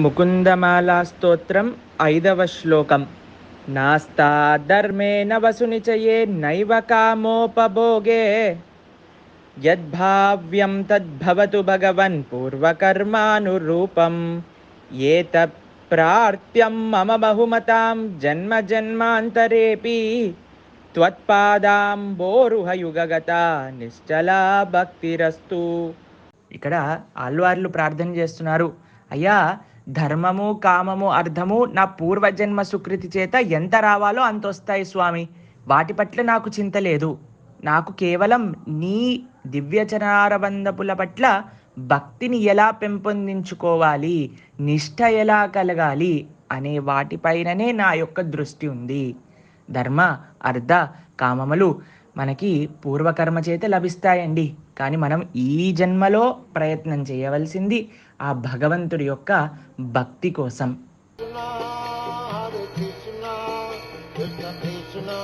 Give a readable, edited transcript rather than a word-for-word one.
ముకుందమాలా స్తోత్రం 5వ శ్లోకం. నాస్తాధర్మేణ వసునిచయే నైవ కామోపభోగే యద్భావ్యం తద్భవతు భగవన్ పూర్వకర్మానురూపం ఏత ప్రార్థ్యం మమ బహుమతాం జన్మ జన్మాంతరేపి త్వత్పాదాంబోరుహయుగగత నిశ్చలా భక్తిరస్తు. ఇక్కడ ఆళ్వార్లు ప్రార్థన చేస్తున్నారు, అయ్యా ధర్మము కామము అర్థము నా పూర్వజన్మ సుకృతి చేత ఎంత రావాలో అంత వస్తాయి స్వామి, వాటి పట్ల నాకు చింత లేదు. నాకు కేవలం నీ దివ్యచనారబంధపుల పట్ల భక్తిని ఎలా పెంపొందించుకోవాలి, నిష్ఠ ఎలా కలగాలి అనే వాటిపైననే నా యొక్క దృష్టి ఉంది. ధర్మ అర్థ కామములు మనకి పూర్వకర్మ చేత లభిస్తాయండి. కానీ మనం ఈ జన్మలో ప్రయత్నం చేయవలసింది ఆ భగవంతుడి యొక్క భక్తి కోసం. Krishna, Hare Krishna, Krishna Krishna